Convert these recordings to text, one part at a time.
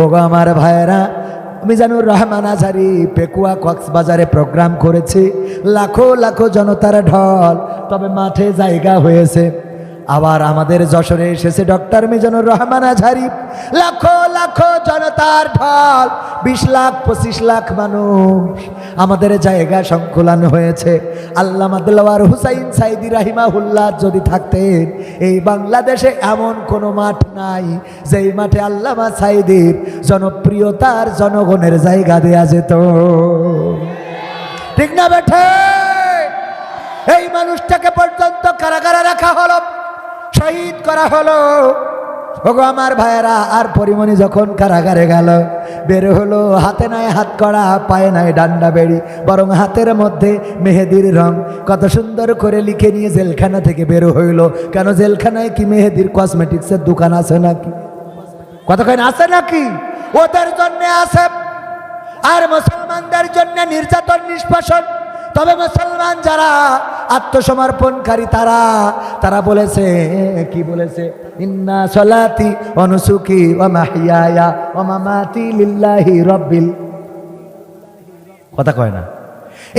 ওগো আমার ভাইয়েরা, মিজানুর রহমান আজহারি পেকুয়া কক্সবাজারে প্রোগ্রাম করেছে, লাখো লাখো জনতার ঢল, তবে মাঠে জায়গা হয়েছে। আবার আমাদের যশোরে এসেছে ডক্টর মিজানুর রহমান আজহারি, লাখো লাখো জনতার ঢল, 20 লাখ 25 লাখ মানুষ, আমাদের জায়গা সংকুলান হয়েছে। আল্লামা দেলোয়ার হুসাইন সাইদি রাহিমাহুল্লাহ যদি থাকতেন, এই বাংলাদেশে এমন কোনো মাঠ নাই যেই মাঠে আল্লামা সাইদির জনপ্রিয়তার জনগণের জায়গা দেয়া যেত। ঠিক না বেঠে? এই মানুষটাকে পর্যন্ত কারাগারে রাখা হলো, শহীদ করা হলো। ওগো আমার ভাইয়েরা, আর পরিমণি যখন কারাগারে গেল, বের হলো, হাতে নাই হাত কড়া, পায়ে নাই ডান্ডা বেড়ি, বরং হাতের মধ্যে মেহেদির রং কত সুন্দর করে লিখে নিয়ে জেলখানা থেকে বের হইল। কেন, জেলখানায় কি মেহেদির কসমেটিক্সের দোকান আছে নাকি? কতক্ষণ আছে নাকি? ওদের জন্য আছে, আর মুসলমানদের জন্য নির্যাতন নিষ্পাষণ। তবে মুসলমান যারা আত্মসমর্পণকারী, তারা বলেছে, কি বলেছে? ইন্না সলাতি ওয়া নুসুকি ওয়া মাহইয়ায়া ওয়া মামাতি লিল্লাহি রাব্বিল, কথা কয় না,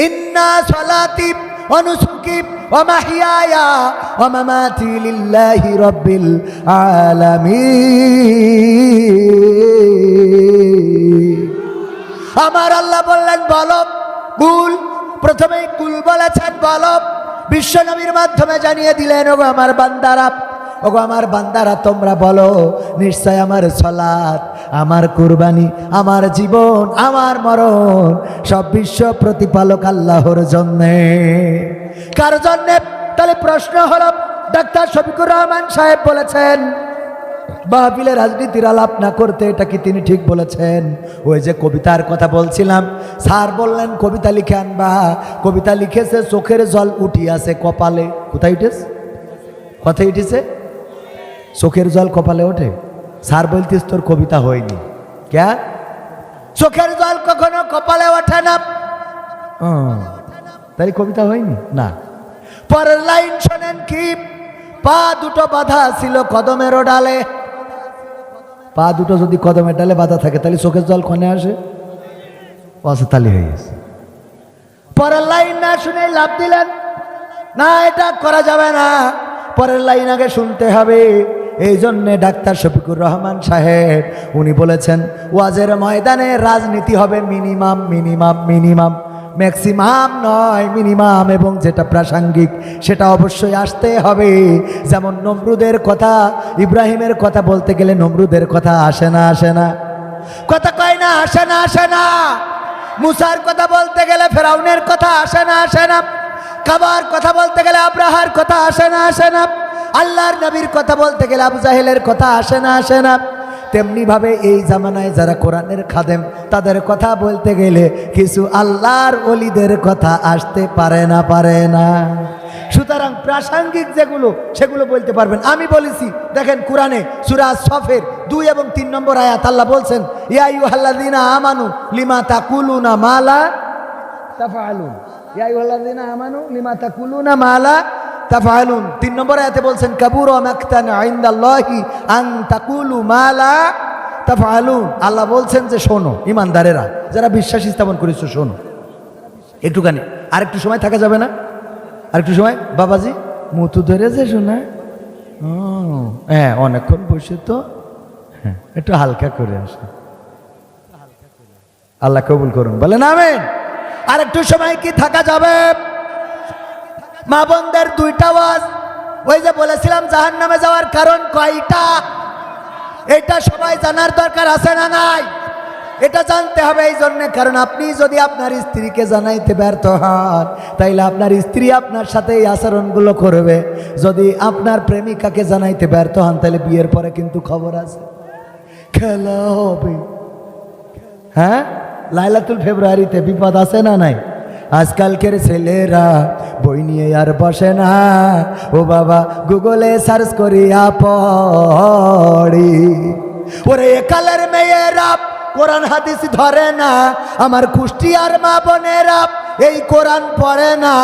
ইন্না সলাতি ওয়া নুসুকি ওয়া মাহইয়ায়া ওয়া মামাতি লিল্লাহি রাব্বিল আলামিন। আমার আল্লাহ বললেন বলো, কুল, প্রথমেই কুল বলেছেন বলো, বিশ্ব নবীর মাধ্যমে জানিয়ে দিলেন, ওগো আমার বান্দারা, ওগো আমার বান্দারা, তোমরা বলো, নিশ্চয় আমার সালাত, আমার কুরবানি, আমার জীবন, আমার মরণ সব বিশ্ব প্রতিপালক আল্লাহর জন্যে। কার জন্যে? তাহলে প্রশ্ন হলো, ডাক্তার শফিকুর রহমান সাহেব বলেছেন মাহফিলে রাজনীতির আলাপ না করতে, এটা কি তিনি ঠিক বলেছেন? ওই যে কবিতার কথা বলছিলাম, স্যার বললেন কবিতা লিখে আনবা, কবিতা লিখেছে, চোখের জল উঠিয়াছে কপালে। কোথায় উঠেছে? কোথায় উঠেছে? চোখের জল কপালে ওঠে। স্যার বলতিস তোর কবিতা হয়নি। ক্যা? চোখের জল কখনো কপালে ওঠে না, তাই কবিতা হয়নি না। পরের লাইন শোনেন কি? পা দুটো বাঁধা ছিল কদমের ডালে। পা দুটো যদি কদমের ডালে বাঁধা থাকে, তাহলে চোখের জল কনে আসে? অসতালি হয়ে গেছে। পরের লাইন না শুনে লাভ দিলেন, না এটা করা যাবে না, পরের লাইন আগে শুনতে হবে। এই জন্যে ডাক্তার শফিকুর রহমান সাহেব উনি বলেছেন, ওয়াজের ময়দানে রাজনীতি হবে মিনিমাম মিনিমাম মিনিমাম, ম্যাক্সিমাম নয়, মিনিমাম, এবং যেটা প্রাসঙ্গিক সেটা অবশ্যই আসতে হবে। যেমন নমরুদের কথা, ইব্রাহিমের কথা বলতে গেলে নমরুদের কথা আসে না? আসে না? কথা কয় না? আসে না? আসে না? মুসার কথা বলতে গেলে ফেরাউনের কথা আসে না? আসে না? কাবার কথা বলতে গেলে আব্রাহার কথা আসে না? আসে না? আল্লাহর নবীর কথা বলতে গেলে আবু জাহেলের কথা আসে না? আসে না? তেমনি ভাবে এই জামানায় যারা কোরআনের খাদেম, তাদের কথা বলতে গেলে কিছু আল্লাহর ওলিদের কথা আসতে পারে না? পারে না? সুতরাং প্রাসঙ্গিক যেগুলো, সেগুলো বলতে পারবেন। আমি বলেছি, দেখেন কোরআনে সূরা সফের 2 এবং 3 নম্বর আয়াত আল্লাহ বলছেন, ইয়া আইয়ুহাল্লাযীনা আমানু লিমা তাকুলুনা মা লা তাফআলুন, ইয়া আইয়ুহাল্লাযীনা আমানু লিমা তাকুলুনা মা লা তাফআলুন। 3 নম্বর আয়াতে বলছেন, কাবুরা মাকতান ইনদাল্লাহি আন তাকুলু মা লা তাফআলুন। আল্লাহ বলছেন যে শোনো ইমানদারেরা, যারা বিশ্বাস স্থাপন করেছো, শোনো একটুখানি, আরেকটু সময় থাকা যাবে না? আরেকটু সময় বাবাজি, মুতু ধরেছে শোনা, হ্যাঁ অনেকক্ষণ বসে তো, হ্যাঁ একটু হালকা করে আসে। আল্লাহ কবুল করুন, বলেন আমিন। আরেকটু সময় কি থাকা যাবে? মা বোনদের 2টা ওয়াজ, ওই যে বলেছিলাম জাহান্নামে যাওয়ার কারণ কয়টা, এটা সবাই জানার দরকার আছে না নাই? এটা জানতে হবে এই জন্য, কারণ আপনি যদি আপনার স্ত্রীকে জানাইতে ব্যর্থ হন, তাইলে আপনার স্ত্রী আপনার সাথে এই আচরণগুলো করবে। যদি আপনার প্রেমিকাকে জানাইতে ব্যর্থ হন, তাহলে বিয়ের পরে কিন্তু খবর আছে, খেলা হবে। হ্যাঁ, লাইলাতুল ফেব্রুয়ারিতে বিপদ আছে না নাই? আজকালকের ছেলেরা বই নিয়ে আর বসে না, ও বাবা গুগলে সার্চ করিয়া পড়ি। ওরে কালের মেয়েরা কোরআন হাদিস ধরে না, আমার কুষ্টিয়ার মা বোনেরা এই কোরআন পড়ে না,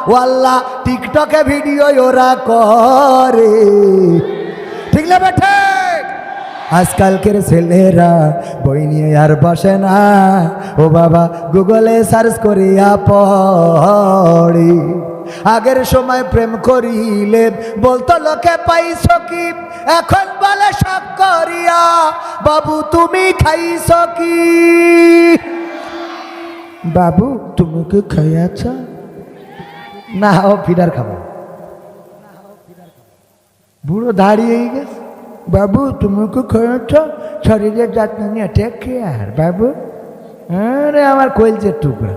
ও আল্লাহ টিকটকে ভিডিও ওরা করে। ঠিক না বেঠে? আজকালকের ছেলেরা বই নিয়ে আর বসে না, ও বাবা গুগলে সার্চ করিয়া পড়ি। আগের সময় প্রেম করিলে বলতো লোকে পাইছ কি, এখন বলে সব করিয়া বাবু তুমি খাইছ কি। বাবু তুমি কি খাইয়াছ? না, ও ফিডার খাবো। বুড়ো দাঁড়িয়েই গেছে। বাবু তুমি কি খাইয়াছ? শরীরের যত্ন নিয়ে টেক কেয়ার বাবু। আরে আমার কইলজের টুকরা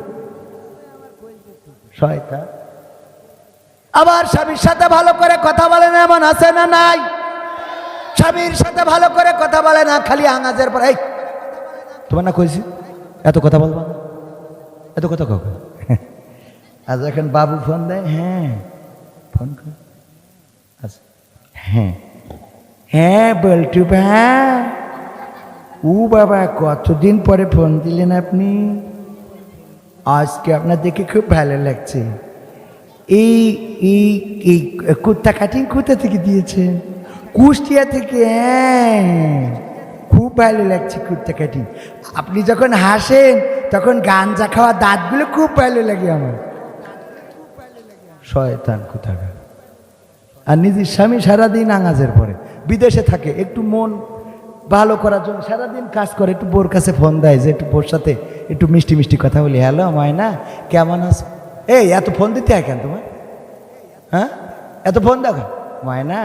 শয়তান। আবার স্বামীর সাথে ভালো করে কথা বলে না, এমন আছে না নাই? স্বামীর সাথে ভালো করে কথা বলে না, খালি আঙাজের পর এই তোমার না কইছি এত কথা বলবা না, এত কথা কাউকে। আজ এখন বাবু ফোন দেয়, হ্যাঁ ফোন কর, আচ্ছা হ্যাঁ হ্যাঁ বলটু ভাই, ও বাবা কতদিন পরে ফোন দিলেন আপনি, আজকে আপনার দেখে খুব ভালো লাগছে। এই এই এই কুর্তা কাটিং কোথা থেকে দিয়েছেন? কুষ্টিয়া থেকে। হ্যাঁ খুব ভালো লাগছে কুর্তা কাটিং। আপনি যখন হাসেন তখন গাঞ্জা খাওয়া দাঁতগুলো খুব ভালো লাগে আমার। শয়তান কোথাকার। আর নিজের স্বামী সারাদিন আঙাজের পরে বিদেশে থাকে, একটু মন ভালো করার জন্য সারাদিন কাজ করে, একটু বোর কাছে ফোন দেয় যে একটু বোর সাথে একটু মিষ্টি মিষ্টি কথা বলি, হ্যালো ময়না কেমন আছো? এই এত ফোন দিতে হয় কেন তোমার? হ্যাঁ এত ফোন দেখো ময়না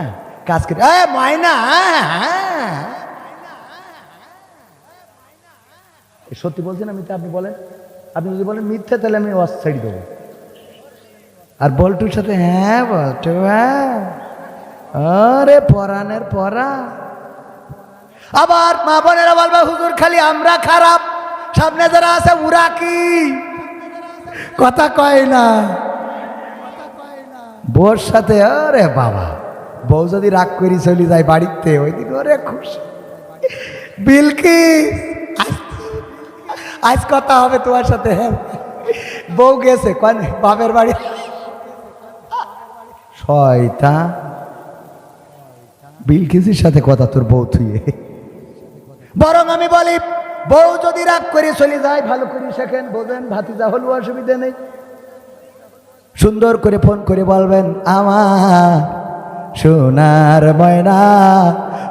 কাজ করে, ময়না সত্যি বলছেন না মিথ্যা? আপনি বলেন, আপনি যদি বলেন মিথ্যা তাহলে আমি ওয়াজ ছেড়ে দেবো। আর বল্টুর সাথে হ্যাঁ বল্টু, আরে পরাণের পরা। আবার মা বোনেরা বলবে হুজুর খালি আমরা খারাপ, সামনে যারা আছে উরা কি কথা কয় না। বউর সাথে আরে বাবা, বউ যদি রাগ করি চলে যায় বাড়িতে, ওই দিন ওরে খুশি। বিলকিস আজ কথা হবে তোমার সাথে। হ্যাঁ বউ গেছে কোন বাপের বাড়ি। শয়তান, বিলকিসের সাথে কথা তোর বউ থুয়ে। বরং আমি বলি বউ যদি রাগ করে চলে যায় ভালো করে শেখেন, বোঝেন ভাতিজা হলো অসুবিধা নেই, সুন্দর করে ফোন করে বলবেন আমার সোনার ময়না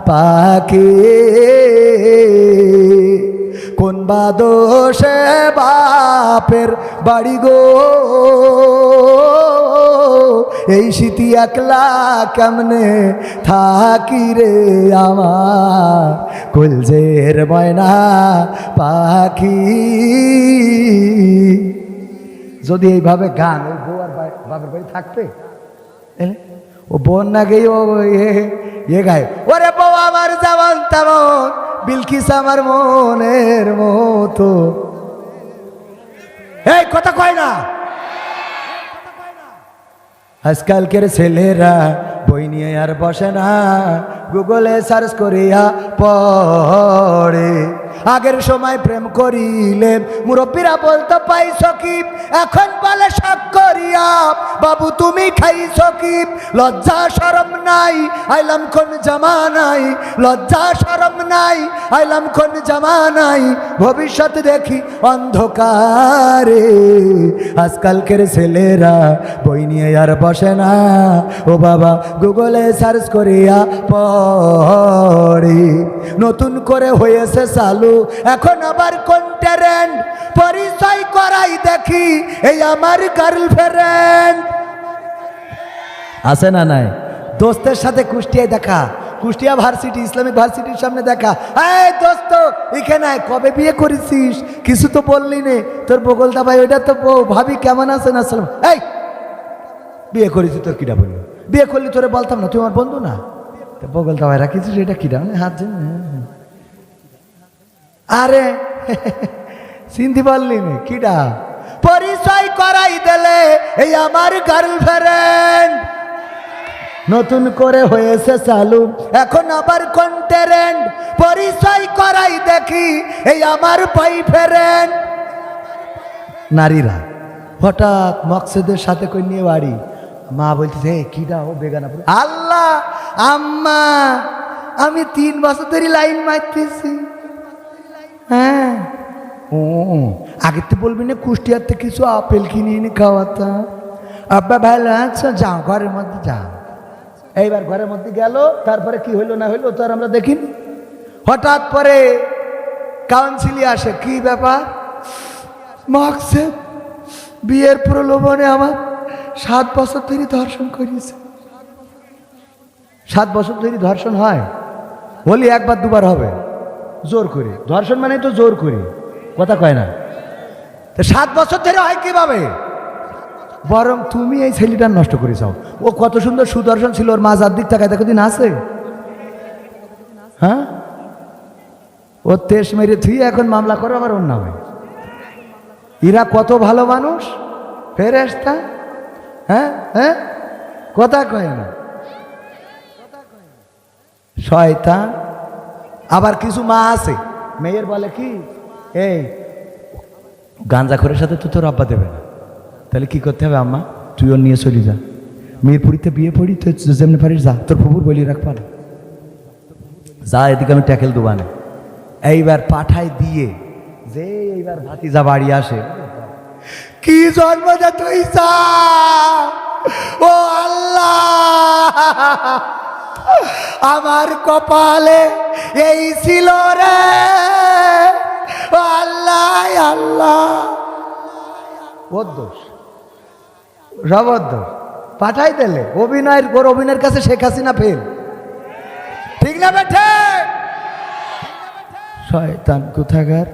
পাখি, কোন বাদোষে বাপের বাড়ি গো, এই শীতি একলা কেমনে থাকি রে আমার কলজের ময়না পাখি। যদি এইভাবে গান ওই বউ আর বাপের বাড়ি থাকবে, ও বোন না গেই ও এ গায়ে, ওরে বউ আমার যেমন তেমন বিলকিস আমার মনের মতো। এই কথা কয় না। আজকালকের ছেলেরা বই নিয়ে আর বসে না, গুগলে সার্চ করিয়া পড়ে। আগের সময় প্রেম করিলে মুরব্বীরা বলতো পাইছ কি, এখন বলে সব করিয়া বাবু তুমি খাইছ কি। লজ্জা শরম নাই আইলাম কোন জামানাই, লজ্জা শরম নাই আইলাম কোন জামানাই, ভবিষ্যৎ দেখি অন্ধকারে। আজকালকের ছেলেরা বই নিয়ে আর বসে না, ও বাবা গুগলে সার্চ করিয়া পড়ে। নতুন করে হয়েছে চালু এখন আবার কোন ট্রেন্ড, পরিচয় করাই দেখি এই আমার গার্লফ্রেন্ড। আছে না নাই? দোস্তের সাথে কুষ্টিয়ায় দেখা, কুষ্টিয়া ভার্সিটি ইসলামিক ভার্সিটির সামনে দেখা। এই দোস্ত এখানে কবে বিয়ে করেছিস? কিছু তো বললি নে। তোর বগলদা ভাই ওইটা তো বউ, ভাবি কেমন আছেন? আসসালাম। এই বিয়ে করেছি তোর কিটা বললো? বিয়ে করলি তোরে বলতাম না, তুই আমার বন্ধু না? বগলদা ভাই রাখিছিস এটা কিটা মানে হাত যেন, আরে চিনতে পারলি নে কিটা? পরিচয় করাই দিলে এই আমার গার্লফ্রেন্ড। নতুন করে হয়েছে চালু এখন আবার কোন ট্রেন্ড, পরিচয় করাই দেখি এই আমার বয়ফ্রেন্ড। নারীরা হঠাৎ মকসেদের সাথে কই নিয়ে বাড়ি, মা বলতেছে কিডা ও বেগানা। আল্লাহ আম্মা আমি 3 বছর ধরে লাইন মারতেছি। হ্যাঁ, ও আগে তো বলবি না কুষ্টিয়াতে কিছু আপেল কিনে এনে খাওয়াতাম। আব্বা ভালো আচ্ছা, যাও ঘরের মধ্যে যাও। এইবার ঘরের মধ্যে গেল, তারপরে কি হইলো না হইলো তো আর আমরা দেখিনি। হঠাৎ পরে কাউন্সিলে আসে, কি ব্যাপার? মাকসেদ বিয়ের প্রলোভনে আমার 7 বছর ধরে ধর্ষণ করিয়েছে। 7 বছর ধরে ধর্ষণ হয়? বলি একবার দুবার হবে, জোর করে। ধর্ষণ মানে তো জোর করে, কথা কয় না। তো 7 বছর ধরে হয় কিভাবে? বরং তুমি এই ছেলেটা নষ্ট করে যাও। ও কত সুন্দর সুদর্শন ছিল, ওর মাজার দিক তাকায় দেখো দিন আছে। হ্যাঁ, ও তেজ মেরে থুই এখন মামলা করো আবার ওর নামে। এরা কত ভালো মানুষ, ফেরেশতা। হ্যাঁ হ্যাঁ, কথা কয় না, শয়তান। আবার কিছু মা আছে, মেয়ের বলে কি, এই গাঁজাখোরের সাথে তো তোর আব্বা দেবে না, তাহলে কি করতে হবে আম্মা? তুই ওর নিয়ে চলি যা, মিরপুরিতে বিয়ে পড়ি, তো যেমনি পারিস যা, তোর ফুপুর বলি রাখবা না, যা, এদিকে আমি ট্যাকেল দোবানে। এইবার পাঠাই দিয়ে যে এইবার ভাতিজা বাড়ি আসে, কি জন্মদা তুই যা, ও আল্লাহ আমার কপালে এই ছিল রে, ও আল্লাহ আল্লাহ। ওর দোষ, সবর দোষ, পাঠাই দিলে। অভিনয়ের ওর অভিনয়ের কাছে শেখ হাসিনা ফেল, ঠিক না বেঠে? শয়তান কোথাকার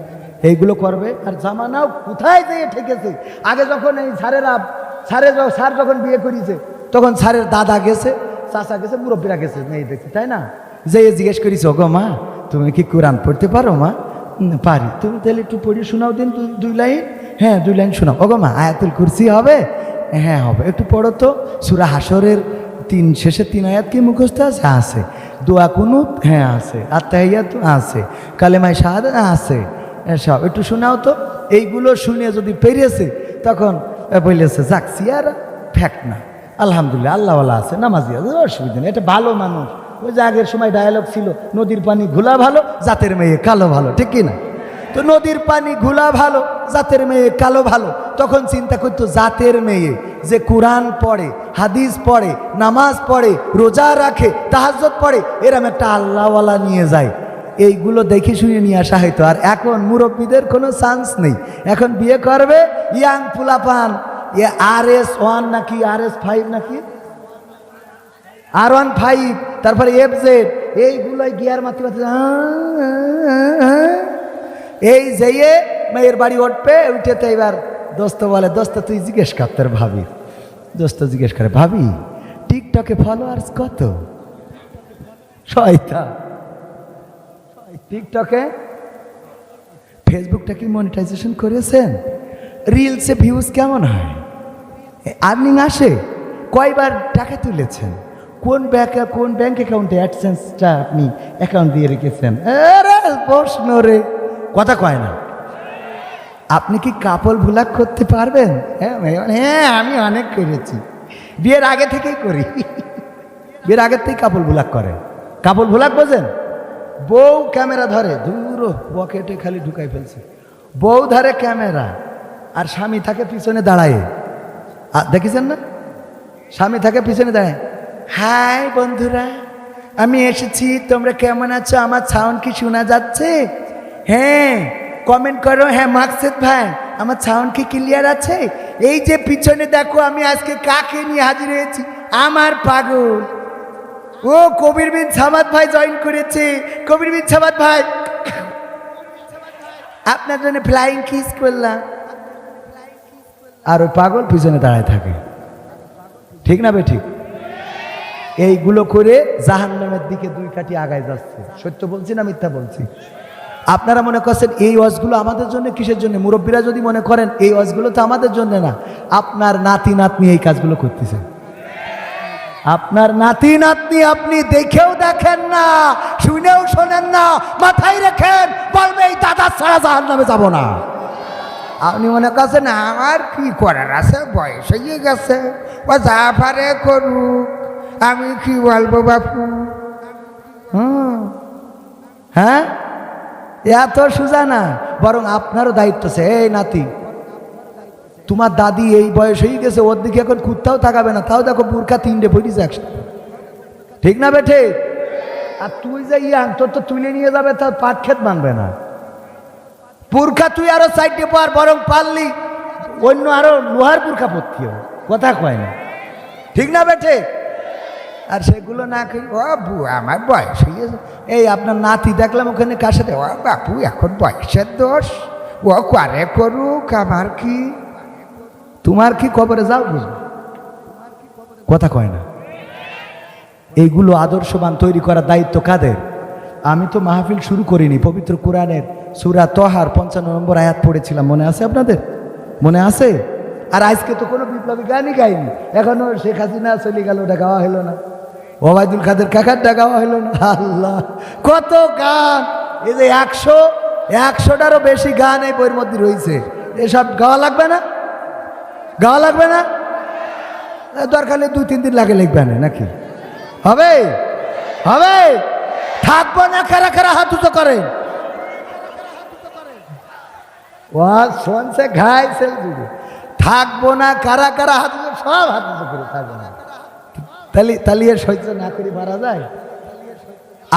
এইগুলো করবে। আর জামানাও কোথায় যেয়ে ঠেকেছে। আগে যখন এই স্যার যখন বিয়ে করেছে, তখন স্যারের দাদা গেছে, চাচা গেছে, মুরব্বীরা গেছে, মেয়ে দেখছে, তাই না? যে জিজ্ঞেস করিস, ওগো মা তুমি কি কোরআন পড়তে পারো? মা পারি। তুমি তাহলে একটু পড়ে শোনাও দিন 2 লাইন। হ্যাঁ 2 লাইন শোনাও। ওগো মা আয়াতুল কুরসি হবে? হ্যাঁ হবে। একটু পড়ো তো সূরা হাসরের শেষে 3 আয়াত কি মুখস্থ আছে? আছে। দোয়া কুনুত? হ্যাঁ আছে। আত্তাহিয়াত আছে। কালেমায়ে শাহাদাত আছে। সব একটু শোনাও তো। এইগুলো শুনে যদি পেরিয়েছে, তখন বলেছে যাক সিয়ারা ফ্যাক্ট না, আলহামদুলিল্লাহ আল্লাহওয়ালা আছে, নামাজি আছে, অসুবিধা নেই, এটা ভালো মানুষ। ওই যে আগের সময় ডায়ালগ ছিল, নদীর পানি ঘোলা ভালো, জাতের মেয়ে কালো ভালো, ঠিক কিনা? তো নদীর পানি ঘোলা ভালো, জাতের মেয়ে কালো ভালো। তখন চিন্তা করতো জাতের মেয়ে যে কোরআন পড়ে, হাদিস পড়ে, নামাজ পড়ে, রোজা রাখে, তাহাজ্জুদ পড়ে, এরম একটা আল্লাহওয়ালা নিয়ে যায়। এইগুলো দেখে শুনে নিয়ে আসা হয়তো। আর এখন মুরব্বীদের কোনো চান্স নেই। এখন বিয়ে করবে ইয়াং পুলাপান, RS1 নাকি RS5 নাকি R15, তারপরে FZ, এইগুলোই গিয়ার মারতে মারতে এই যেয়ে মেয়ের বাড়ি উঠবে। উঠেতে এবার দোস্ত বলে, দোস্ত তুই জিজ্ঞেস কর তোর ভাবি। দোস্ত জিজ্ঞেস করে, ভাবি টিকটকে ফলোয়ার্স কত? শয়তান, টিকটকে ফেসবুকটা কি মনিটাইজেশন করেছেন? রিলসে ভিউজ কেমন হয়? আর্নিং আসে? কয়বার টাকা তুলেছেন? কোন ব্যাংক অ্যাকাউন্টে অ্যাডসেন্সটা আপনি অ্যাকাউন্ট দিয়ে রেখেছেন? প্রশ্ন রে, কথা কয় না। আপনি কি কাপল ভুলাক করতে পারবেন? হ্যাঁ আমি অনেক করেছি, বিয়ের আগে থেকেই করি। বিয়ের আগের থেকেই কাপল ভুলাক করে। কাপল ভুলাক বোঝেন? বউ ক্যামেরা ধরে, দূর পকেটে খালি ঢুকাই ফেলছে, বউ ধরে ক্যামেরা, আর স্বামী থাকে পিছনে দাঁড়ায়। দেখেছেন না? স্বামী থাকে পিছনে দাঁড়ায়, হাই বন্ধুরা আমি এসেছি, তোমরা কেমন আছো? আমার সাউন্ড কি শোনা যাচ্ছে? হ্যাঁ কমেন্ট করো। হ্যাঁ মাকসেদ ভাই আমার সাউন্ড কি ক্লিয়ার আছে? এই যে পিছনে দেখো আমি আজকে কাকে নিয়ে হাজির হয়েছি, আমার পাগল ও কবির বিন সামাদ ভাই জয়েন করেছে। কবির বিন সামাদ ভাই আপনার জন্য ফ্লাইং কিস করলাম। আর ওই পাগল পিছনে দাঁড়ায় থাকে, ঠিক না বে ঠিক? এইগুলো করে জাহান্নামের দিকে 2 কাঠি আগায় যাচ্ছে। সত্য বলছি না মিথ্যা বলছি? আপনারা মনে করছেন এই ওয়াজগুলো আমাদের জন্য, কিসের জন্য? মুরব্বীরা যদি মনে করেন এই ওয়াজগুলো তো আমাদের জন্য না, আপনার নাতি নাতনি এই কাজগুলো করতেছে। আপনার নাতি নাতনি আপনি দেখেও দেখেন না, শুনেও শোনেন না, মাথায় রেখেন, বলবে এই দাদা ছাড়া জাহান্নামে যাব না। আপনি মনে করছেন আমার কি করার আছে, বয়স হয়ে গেছে, ও যা পারে করুক, আমি কি বলবো বাপু? হ্যাঁ, এত সোজা না, বরং আপনারও দায়িত্ব আছে। এই নাতি, তোমার দাদি এই বয়স হয়ে গেছে, ওর দিকে এখন কুত্তাও তাকাবে না, তাও দেখো বোরকা 3টে পড়িছে একসাথে, ঠিক না বেঠে? আর তুই যে তোর তো তুলে নিয়ে যাবে, তার পাট খেত মানবে না। বোরকা তুই আরো সাইডে পার, বরং পারলি অন্য আরো লোহার বোরকা পরতে হবে, কথা কয় না, ঠিক না বেঠে? আর সেগুলো না করি, ও বু আমার বয়স হয়ে গেছে। এই আপনার নাতি দেখলাম ওখানে কার সাথে, ও বাপু এখন বয়সের দোষ, ও করে করুক, আমার কি, তোমার কি কবরে যাও বুঝবো, কথা কয় না। এইগুলো আদর্শবান তৈরি করার দায়িত্ব কাদের? আমি তো মাহফিল শুরু করিনি, পবিত্র কোরআনের সূরা তহার 55 নম্বর আয়াত পড়েছিলাম, মনে আছে আপনাদের? মনে আছে? আর আজকে তো কোনো বিপ্লবী গানই গাইনি, এখনো শেখ হাসিনা চলে গেল, ওটা গাওয়া হলো না, ওবায়দুল কাদের কাকারটা গাওয়া হলো না। আল্লাহ, কত গান! এই যে 100টারও বেশি গান এই বইয়ের মধ্যে রয়েছে, এসব গাওয়া লাগবে না? গাওয়া লাগবে না? দরকার হলে 2-3 দিন লাগে লিখবে না, নাকি হবে? হবে? থাকবো না কারা কারা হাত উঁচু করে? শুনছে ঘাইছে, থাকবো না কারা কারা হাত উঁচু, সব হাত উঁচু করে থাকবো না। তালিয়ে সহ্য না করে মারা যায়?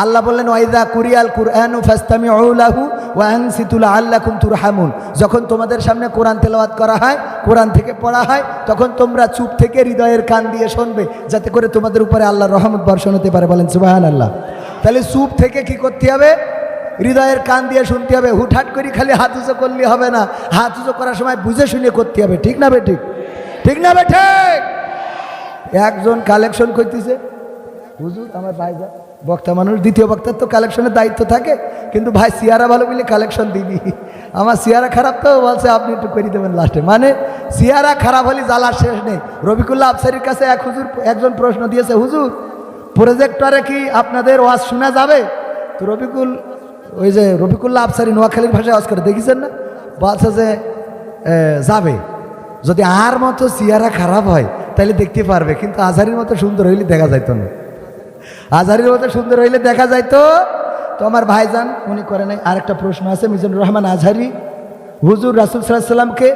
আল্লাহ বললেন, ওয়াইদা কুরিয়াল কুরআনু ফাসতামিউ লাহু ওয়া আনসিতু লাআল্লাকুম তুরহামুন। যখন তোমাদের সামনে কোরআন তেলাওয়াত করা হয়, কোরআন থেকে পড়া হয়, তখন তোমরা চুপ থেকে হৃদয়ের কান দিয়ে শুনবে, যাতে করে তোমাদের উপরে আল্লাহর রহমত বর্ষণ হতে পারে। বলেন সুবহানাল্লাহ। তাহলে চুপ থেকে কি করতে হবে? হৃদয়ের কান দিয়ে শুনতে হবে। হুটহাট করে খালি হাত উঁচু করলে হবে না, হাত উঁচু করার সময় বুঝে শুনে করতে হবে, ঠিক না বে ঠিক? ঠিক না বে ঠিক? একজন কালেকশন করতেছে, হুজুর আমার ভাই যা বক্তা মানুষ, দ্বিতীয় বক্তার তো কালেকশনের দায়িত্ব থাকে, কিন্তু ভাই সিয়ারা ভালো বলে কালেকশন দিবি, আমার সিয়ারা খারাপ তো বলছে আপনি একটু করে দেবেন লাস্টে। মানে সিয়ারা খারাপ হলে জ্বালার শেষ নেই। রফিকুল্লাহ আফসারির কাছে একজন প্রশ্ন দিয়েছে, হুজুর প্রজেক্টরে কি আপনাদের ওয়াজ শোনা যাবে? তো রফিকুল্লাহ আফসারি নোয়াখালীর ভাষায় ওয়াজ করে, দেখেছেন না? বলছে যে যাবে, যদি আর মতো সিয়ারা খারাপ হয় তাহলে দেখতে পারবে, কিন্তু আজহারির মতো সুন্দর হইলে দেখা যাইতো না, আজহারির মতো সুন্দর হইলে দেখা যাইতো। তো আমার ভাইজান উনি করে নাই। আরেকটা প্রশ্ন আছে, মিজানুর রহমান আজহারি, হুজুর রাসূল সাল্লাল্লাহু আলাইহি সাল্লামকে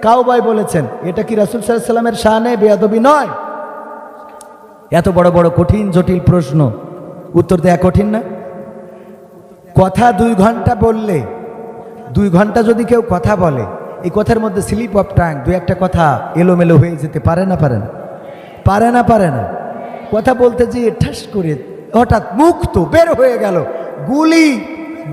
কাউবয় বলেছেন, এটা কি রাসূল সাল্লাল্লাহু আলাইহি সাল্লামের শানে বেয়াদবি নয়? এত বড় বড় কঠিন জটিল প্রশ্ন উত্তর দেয়া কঠিন না? কথা 2 ঘন্টা বললে, 2 ঘন্টা যদি কেউ কথা বলে, এই কথার মধ্যে স্লিপ অফ টাং, 2-1টা কথা এলোমেলো হয়ে যেতে পারে না? পারে না? পারে না? পারে না? কথা বলতে যেয়ে ঠাস করে হঠাৎ মুখ তো বের হয়ে গেল,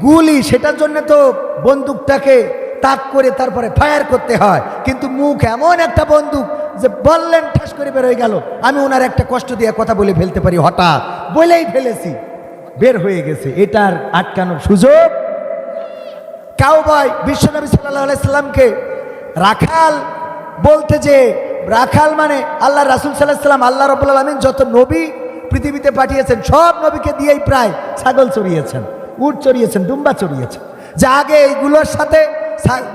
গুলি, সেটার জন্য তো বন্দুকটাকে তাক করে তারপরে ফায়ার করতে হয়, কিন্তু মুখ এমন একটা বন্দুক যে বললেন ঠাস করে বের হয়ে গেল। আমি ওনার একটা কষ্ট দিয়ে কথা বলে ফেলতে পারি, হঠাৎ বলেই ফেলেছি, বের হয়ে গেছে, এটার আটকানোর সুযোগ কাউবয় বিশ্বনবী সাল্লাল্লাহু আলাইহি সাল্লামকে রাখাল বলতে, যে রাখাল মানে আল্লাহ রাসূল সাল্লাল্লাহু আলাইহি সাল্লাম, আল্লাহ রাব্বুল আলামিন যত নবী পৃথিবীতে পাঠিয়েছেন সব নবীকে দিয়েই প্রায় ছাগল চড়িয়েছেন, উট চড়িয়েছেন, দুম্বা চড়িয়েছেন। যে আগে এইগুলোর সাথে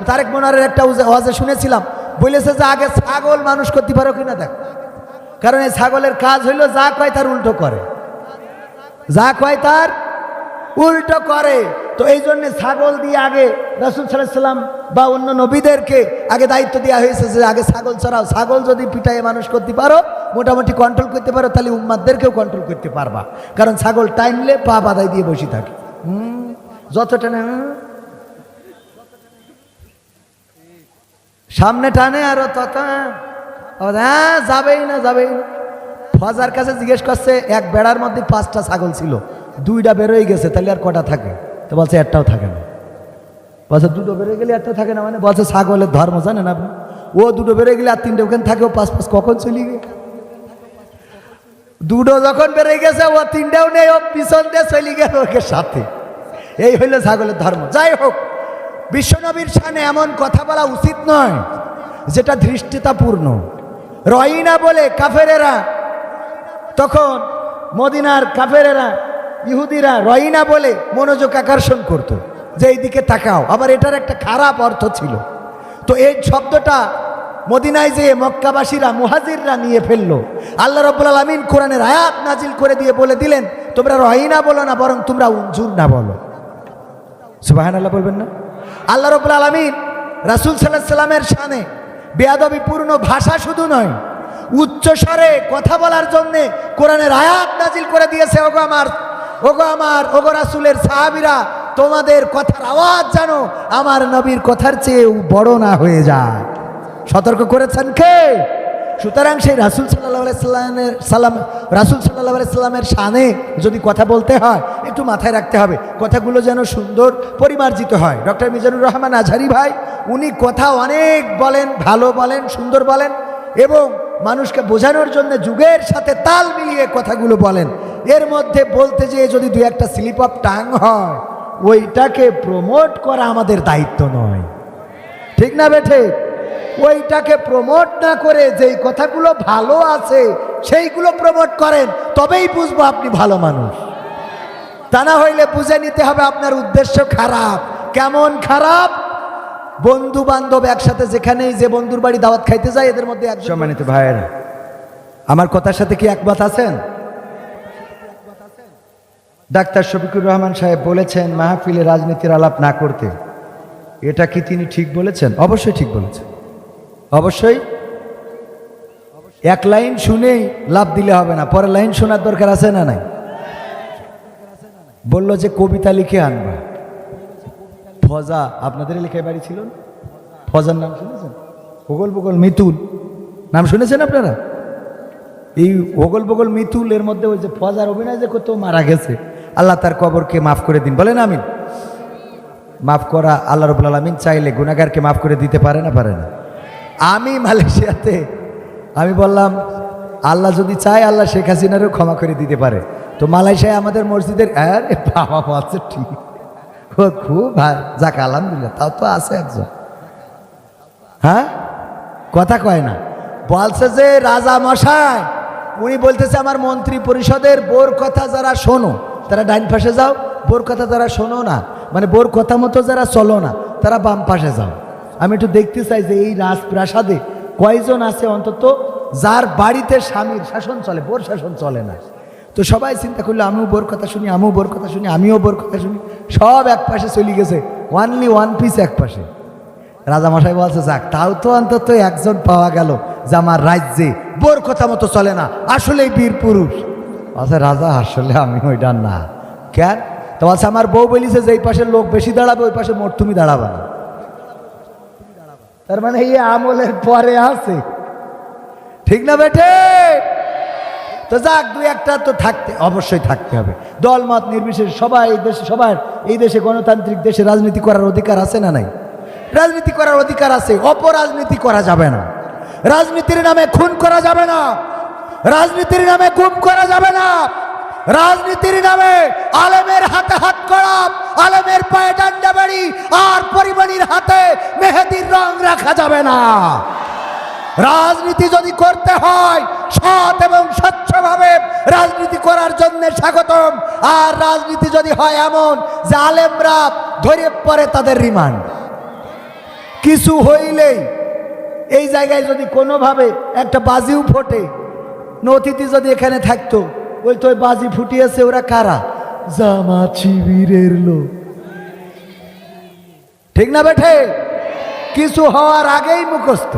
তারেক মনোয়ারের একটা ওয়াজে শুনেছিলাম, বলেছে যে আগে ছাগল মানুষ করতে পারো কিনা দেখ, কারণ এই ছাগলের কাজ হইলো যা কয় তার উল্টো করে, যা কয় তার উল্টো করে। তো এই জন্য ছাগল দিয়ে আগে রাসূল সাল্লাল্লাহু আলাইহি সাল্লাম বা অন্য নবীদেরকে আগে দায়িত্ব দেওয়া হয়েছে যে আগে ছাগল চড়াও। ছাগল যদি পিটায়ে মানুষ করতে পারো, মোটামুটি কন্ট্রোল করতে পারো, তাহলে উম্মাদদেরকেও কন্ট্রোল করতে পারবা, কারণ ছাগল টাইমলে পা বাঁধাই দিয়ে বসে থাকে, যত টানে সামনে টানে আরো তত হ্যাঁ যাবেই না, যাবেই না। ফজার কাছে জিজ্ঞেস করছে, এক বেড়ার মধ্যে 5টা ছাগল ছিল, 2টা বেরোয় গেছে, তাহলে আর কটা থাকে? তো বলছে একটাও থাকে না। বলছে 2টো বেরোয় গেলে একটা থাকে না, মানে বলছে ছাগলের ধর্ম জানেন আপনি? ও 2টো বেরোয় গেলে আর 3টে ওখানে থাকে, ও 5 কখন চলে গেল? 2টো যখন বেরোয় গেছে, ও 3টাও নেই, ও পিছন দিয়ে চলে গেল ওকে সাথে। এই হইল ছাগলের ধর্ম। যাই হোক, বিশ্বনবীর শানে এমন কথা বলা উচিত নয় যেটা ধৃষ্টতাপূর্ণ। রয়িনা বলে কাফেরেরা, তখন মদিনার কাফেরেরা, ইহুদিরা রয়িনা বলে মনোযোগ আকর্ষণ করত, যে এইদিকে তাকাও। আবার এটার একটা খারাপ অর্থ ছিল। তো এই শব্দটা মদিনায় যেয়ে মক্কাবাসীরা মুহাজিররা নিয়ে ফেললো। আল্লাহ রাব্বুল আলামিন কোরআনের আয়াত নাজিল করে দিয়ে বলে দিলেন, তোমরা রহিনা বলো না, বরং তোমরা উনজুর না বলো। সুবহানাল্লাহ বলবেন না? আল্লাহ রাব্বুল আলামিন রাসূল সাল্লাল্লাহু আলাইহি সাল্লামের শানে বেয়াদবিপূর্ণ ভাষা শুধু নয়, উচ্চ স্বরে কথা বলার জন্য কোরআনের আয়াত নাজিল করে দিয়েছে। ওগো রাসূলের সাহাবীরা, তোমাদের কথার আওয়াজ জানো আমার নবীর কথার চেয়ে বড় না হয়ে যায়। সতর্ক করেছেন কে? সুতরাং সেই রাসূল সাল্লাল্লাহু আলাইহি সাল্লামের শানে যদি কথা বলতে হয় একটু মাথায় রাখতে হবে, কথাগুলো যেন সুন্দর পরিমার্জিত হয়। ডক্টর মিজানুর রহমান আজহারি ভাই উনি কথা অনেক বলেন, ভালো বলেন, সুন্দর বলেন এবং মানুষকে বোঝানোর জন্য যুগের সাথে তাল মিলিয়ে কথাগুলো বলেন। এর মধ্যে বলতে যেয়ে যদি দুই একটা স্লিপ অফ টাং হয়, ওইটাকে প্রমোট করা আমাদের দায়িত্ব নয়। ঠিক না বেঠে? ওইটাকে প্রমোট না করে যেই কথাগুলো ভালো আছে সেইগুলো প্রমোট করেন, তবেই বুঝবো আপনি ভালো মানুষ। তা না হইলে বুঝে নিতে হবে আপনার উদ্দেশ্য খারাপ। কেমন খারাপ? বন্ধু বান্ধব একসাথে যেখানেই যে বন্ধুর বাড়ি দাওয়াত খাইতে যায়, এদের মধ্যে একজন, সম্মানিত ভাইয়েরা, আমার কথার সাথে কি একমত আছেন? ডাক্তার শফিকুর রহমান সাহেব বলেছেন মাহফিলে রাজনীতির আলাপ না করতে। এটা কি তিনি ঠিক বলেছেন? অবশ্যই ঠিক বলেছেন। অবশ্যই এক লাইন শুনেই লাভ দিলে হবে না, পরের লাইন শোনার দরকার আছে না নাই? বলল যে কবিতা লিখে আনবা। ফজা আপনাদের এলাকায় বাড়ি ছিল না? ফজার নাম শুনেছেন? ওগল বগল মিতুল নাম শুনেছেন আপনারা? এই ওগল বগল মিতুল এর মধ্যে ওই যে ফজার অভিনয় যে করতে মারা গেছে, আল্লাহ তার কবরকে মাফ করে দিন। বলেন আমিন। মাফ করা আল্লাহ রাব্বুল আলামিন চাইলে গুনাহগারকে মাফ করে দিতে পারে না? পারে না? আমি মালয়েশিয়াতে আমি বললাম আল্লাহ যদি চায় আল্লাহ শেখ হাসিনারও ক্ষমা করে দিতে পারে। তো মালয়েশিয়ায় আমাদের মসজিদের বাবা আছে, ঠিক খুব যাক আলহামদুলিল্লাহ, তাও তো আছে একজন। হ্যাঁ, কথা কয় না। বলছে যে রাজা মশাই, উনি বলতেছে আমার মন্ত্রী পরিষদের বোর কথা যারা শোনো তারা ডাইন পাশে যাও, বোর কথা যারা শোনো না, মানে বোর কথা মতো যারা চলো না তারা বাম পাশে যাও। আমি একটু দেখতে চাই যে এই রাজপ্রাসাদে কয়জন আছে অন্তত যার বাড়িতে স্বামীর শাসন চলে, বোর শাসন চলে না। তো সবাই চিন্তা করলো আমিও বোর কথা শুনি, আমিও বোর কথা শুনি, আমিও বোর কথা শুনি, সব এক পাশে চলে গেছে, ওয়ানলি ওয়ান পিস এক পাশে। রাজামশাই বলছে যাক, তাও তো অন্তত একজন পাওয়া গেল যে আমার রাজ্যে বোর কথা মতো চলে না, আসলেই বীর পুরুষ। আচ্ছা রাজা, আসলে আমি ওইটা না। কেন? তো বলছে আমার বউ বলিছে যে এই পাশে লোক বেশি দাঁড়াবে, ওই পাশে মোট তুমি দাঁড়াবে না। তার মানে এই আমলের পরে আছে, ঠিক না বেটে? তো যাক, দুই একটা তো থাকতে অবশ্যই থাকতে হবে, দলমত নির্বিশেষে সবাই এই দেশে, সবার এই দেশে গণতান্ত্রিক দেশে রাজনীতি করার অধিকার আছে না নাই? রাজনীতি করার অধিকার আছে, অপরাজনীতি করা যাবে না, রাজনীতির নামে খুন করা যাবে না, রাজনীতির নামে গুম করা যাবে না, রাজনীতির নামে আলেমের হাতে হাত করা, আলেমের পায়ে ডান্ডা বাড়ি আর পরিমণির হাতে মেহেদির রং রাখা যাবে না। রাজনীতি যদি করতে হয় সৎ এবং স্বচ্ছভাবে রাজনীতি করার জন্য স্বাগতম। আর রাজনীতি যদি হয় এমন যে আলেমরা ধরে পড়ে তাদের রিমান্ড, কিছু হইলেই এই জায়গায় যদি কোনোভাবে একটা বাজিও ফোটে, অতিথি যদি এখানে থাকতো, ওই তো বাজি ফুটিয়েছে, ওরা কারা? জামাত শিবিরের লোক, ঠিক না বেঠে? কিছু হওয়ার আগেই মুখস্থ,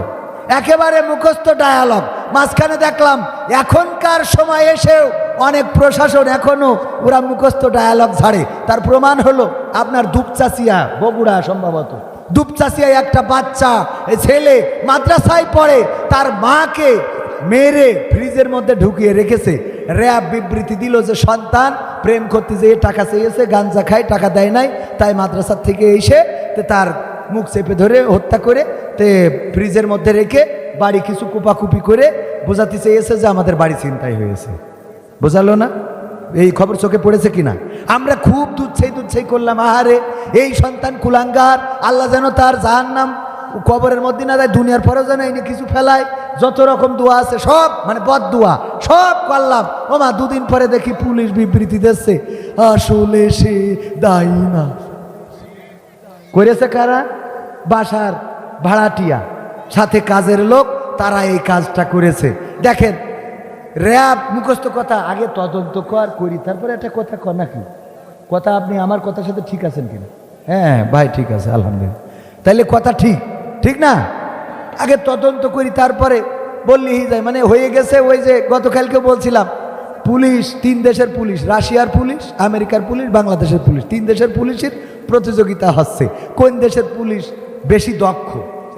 একেবারে মুখস্থ ডায়ালগ। মাঝখানে দেখলাম এখনকার সময় এসেও অনেক প্রশাসন এখনো ওরা মুখস্থ ডায়ালগ ছাড়ে। তার প্রমাণ হলো আপনার দুপচাচিয়া, বগুড়া সম্ভবত, দুপচাচিয়ায় একটা বাচ্চা ছেলে মাদ্রাসায় পড়ে, তার মাকে মেরে ফ্রিজের মধ্যে ঢুকিয়ে রেখেছে। র্যাব বিবৃতি দিল যে সন্তান প্রেম করতে যেয়ে টাকা চেয়েছে, গাঞ্জা খায়, টাকা দেয় নাই, তাই মাদ্রাসার থেকে এসে তার মুখ চেপে ধরে হত্যা করে তে ফ্রিজের মধ্যে রেখে বাড়ি কিছু কুপাকুপি করে বোঝাতে চেয়েছে যে আমাদের বাড়ি ছিনতাই হয়েছে। বোঝালো না? এই খবর চোখে পড়েছে কিনা? আমরা খুব দুচ্ছাই করলাম, আহারে এই সন্তান কুলাঙ্গার, আল্লাহ যেন তার জাহান্নাম কবরের মধ্যে না যায়, দুনিয়ার পরেও যেন এই কিছু ফেলায়। যত রকম দোয়া আছে সব, মানে বদ দোয়া সব করলাম। ও মা, দুদিন পরে দেখি পুলিশ বিবৃতি দিচ্ছে আসলে সে দায়ী না। করেছে কারা? বাসার ভাড়াটিয়া। সাথে কাজের লোক, তারা এই কাজটা করেছে। দেখেন, র্যাব মুখস্থ কথা, আগে তদন্ত করি তারপরে একটা কথা কর নাকি? কথা আপনি আমার কথার সাথে ঠিক আছেন কিনা? হ্যাঁ ভাই ঠিক আছে, আলহামদুলিল্লাহ। তাইলে কথা ঠিক, ঠিক না? আগে তদন্ত করি তারপরে বললেই যায়, মানে হয়ে গেছে। ওই যে গতকালকে বলছিলাম, পুলিশ, 3 দেশের পুলিশ, রাশিয়ার পুলিশ, আমেরিকার পুলিশ, বাংলাদেশের পুলিশ, 3 দেশের পুলিশের প্রতিযোগিতা হচ্ছে কোন দেশের পুলিশ বেশি দক্ষ।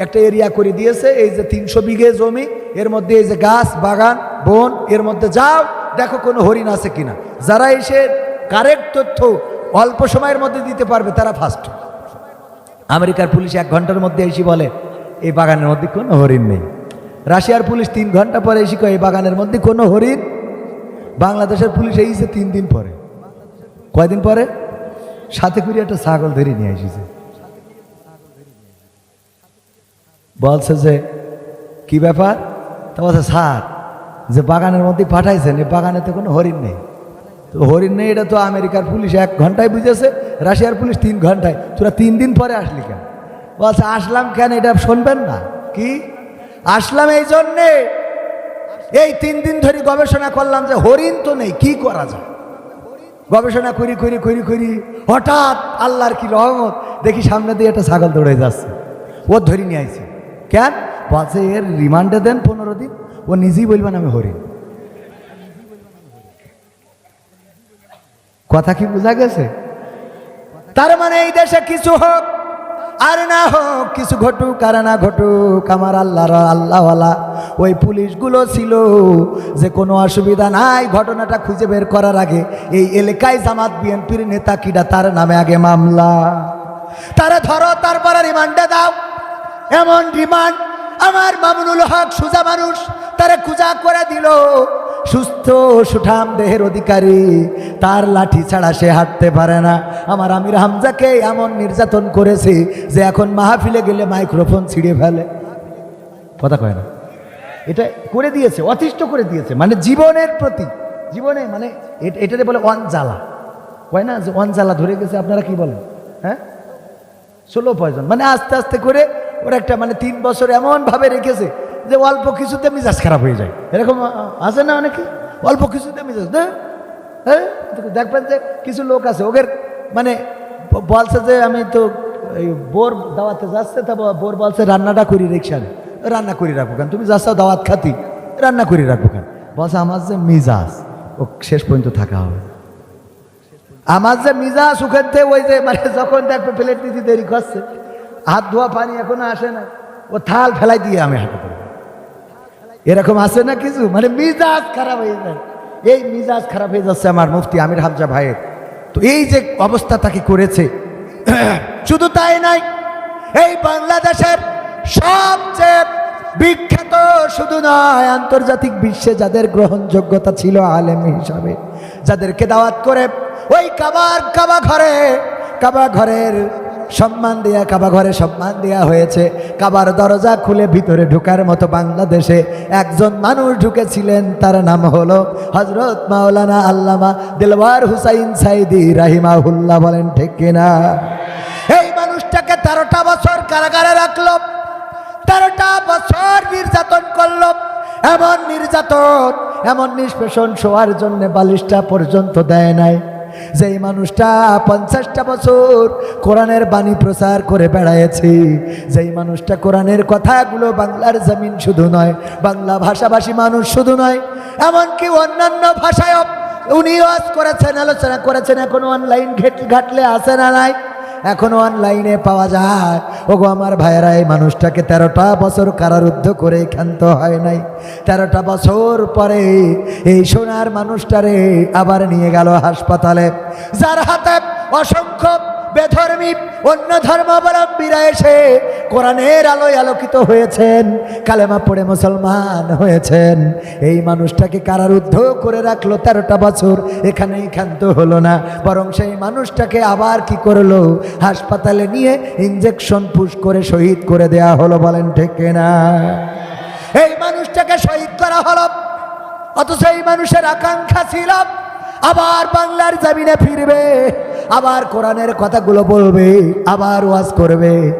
একটা এরিয়া করে দিয়েছে, এই যে 300 বিঘে জমি, এর মধ্যে এই যে গাছ বাগান বন, এর মধ্যে যাও দেখো কোনো হরিণ আছে কিনা। যারা এসে কারেক্ট তথ্য অল্প সময়ের মধ্যে দিতে পারবে তারা ফার্স্ট। আমেরিকার পুলিশ 1 ঘন্টার মধ্যে এসে বলে এই বাগানের মধ্যে কোনো হরিণ নেই। রাশিয়ার পুলিশ 3 ঘন্টা পরে এসে কয় এই বাগানের মধ্যে কোনো হরিণ। বাংলাদেশের পুলিশ এসেছে 3 দিন পরে। কয়দিন পরে? সাথে করে একটা ছাগল ধরে নিয়ে এসেছে। বলছে যে কি ব্যাপার? তা বলছে স্যার, যে বাগানের মধ্যে পাঠাইছেন এই বাগানে তো কোনো হরিণ নেই। তো হরিণ নেই এটা তো আমেরিকার পুলিশ 1 ঘন্টায় বুঝেছে, রাশিয়ার পুলিশ 3 ঘন্টায়। তোরা 3 দিন পরে আসলি কেন? বলছে আসলাম কেন, এটা শুনবেন না কি? আসলাম এই জন্যে, এই 3 দিন ধরে গবেষণা করলাম যে হরিণ তো নেই, কি করা যায়। গবেষণা করি করি করি করি হঠাৎ আল্লাহর কি রহমত, দেখি সামনে দিয়ে একটা ছাগল দৌড়ে যাচ্ছে। ও ধরে নিয়ে আইছে। কেন? বলছে এর রিমান্ডে দেন 15 দিন, ও নিজেই বলবেন আমি হরিণ। কথা কি বোঝা গেছে? তার মানে এই দেশে কিছু হোক আর না হোক, কিছু ঘটুক আর না ঘটুক, আমার আল্লাহওয়ালা ওই পুলিশগুলো ছিল যে কোনো অসুবিধা নাই, ঘটনাটা খুঁজে বের করার আগে এই এলাকায় জামাত বিএনপির নেতা কিডা তার নামে আগে মামলা, তারা ধরো তারপরে রিমান্ডে দাও। এমন রিমান্ড আমার মামুনুল হক সুজা মানুষ, তারা কুজা করে দিল। সুস্থ সুঠাম দেহের অধিকারী, তার লাঠি ছাড়া সে হাঁটতে পারে না। আমার আমির হামজাকে এমন নির্যাতন করেছে যে এখন মাহফিলে গেলে মাইক্রোফোন ছিঁড়ে ফেলে। কথা কয় না? এটা করে দিয়েছে, অতিষ্ঠ করে দিয়েছে, মানে জীবনের প্রতি, জীবনে মানে এটাতে বলে অনজ্বালা, কয় না যে অনজ্বালা ধরে গেছে। আপনারা কি বলেন? হ্যাঁ, স্লো পয়জন, মানে আস্তে আস্তে করে ওরা একটা মানে 3 বছর এমনভাবে রেখেছে যে অল্প কিছুতে মিজাজ খারাপ হয়ে যায়। এরকম আছে না অনেকে, অল্প কিছুতে মিজাজ। হ্যাঁ, দেখবেন যে কিছু লোক আছে ওদের মানে বলছে যে আমি তো এই বোর দাওয়াতে যাচ্ছে, তা বোর বলছে রান্নাটা করি, রিক্সায় রান্না করে রাখবো কেন, তুমি যাচ্ছ দাওয়াত খাতি, রান্না করে রাখবো কেন? বলছে আমার যে মিজাজ ও শেষ পর্যন্ত থাকা হবে। আমার যে মিজাজ ওখান থেকে ওই যে মানে যখন দেখবে প্লেট নিতে দেরি করছে, হাত ধোয়া পানি এখনো আসে না, ও থাল ফেলাই দিয়ে আমি হাঁটা করবো। এরকম আছে না কিছু, মানে মিজাজ খারাপ হয়ে যায়। এই মিজাজ খারাপ হয়ে যাচ্ছে আমার মুফতি আমির হামজা ভাইয়ের। তো এই যে অবস্থা তাকে করেছে, শুধু তাই নাই, এই বাংলাদেশের সবচেয়ে বিখ্যাত শুধু নয়, আন্তর্জাতিক বিশ্বে যাদের গ্রহণযোগ্যতা ছিল আলেম হিসাবে, যাদেরকে দাওয়াত করে ওই কাবা ঘরের সম্মান দেয়া, কাবা ঘরে সম্মান দেয়া হয়েছে। কাবার দরজা খুলে ভিতরে ঢোকার মতো বাংলাদেশে একজন মানুষ ঢুকেছিলেন, তার নাম হলো হযরত মাওলানা আল্লামা দিলওয়ার হুসাইন সাইদি রাহিমাহুল্লাহ। বলেন ঠিক কিনা? এই মানুষটাকে 13টা বছর কারাগারে রাখলো, 13টা বছর নির্যাতন করলো। এমন নির্যাতন, এমন নিষ্পেষণ, শোয়ার জন্য বালিশটা পর্যন্ত দেয় নাই। যেই মানুষটা 50টা বছর কোরআনের বাণী প্রচার করে বেড়ায়েছে, যেই মানুষটা কোরআনের কথাগুলো বাংলার জমিন শুধু নয়, বাংলা ভাষাভাষী মানুষ শুধু নয়, এমনকি অন্যান্য ভাষায়ও উনি ওয়াজ করেছেন, আলোচনা করেছেন। এখনো অনলাইন ঘাটলে আছে না নাই? এখনো অনলাইনে পাওয়া যায়। ওগো আমার ভাইয়েরা, এই মানুষটাকে 13টা বছর কারারুদ্ধ করে ক্ষান্ত হয় নাই। 13টা বছর পরে এই সোনার মানুষটারে আবার নিয়ে গেল হাসপাতালে, যার হাতে অসংখ্য বেধর্মী অন্য ধর্মাবলম্বীরা এসে কোরআনের আলোয় আলোকিত হয়েছেন, কালেমা পড়ে মুসলমান হয়েছেন। এই মানুষটাকে কারারুদ্ধ করে রাখলো 13টা বছর, এখানেই ক্ষান্ত হলো না, বরং সেই মানুষটাকে আবার কি করলো, হাসপাতালে নিয়ে ইঞ্জেকশন পুশ করে শহীদ করে দেয়া হলো। বলেন ঠিক কিনা? এই মানুষটাকে শহীদ করা হলো, অথচ এই মানুষের আকাঙ্ক্ষা ছিল আবার বাংলার জমিনে ফিরবে, আবার কোরআনের কথাগুলো বলবে, আবার ওয়াজ করবে।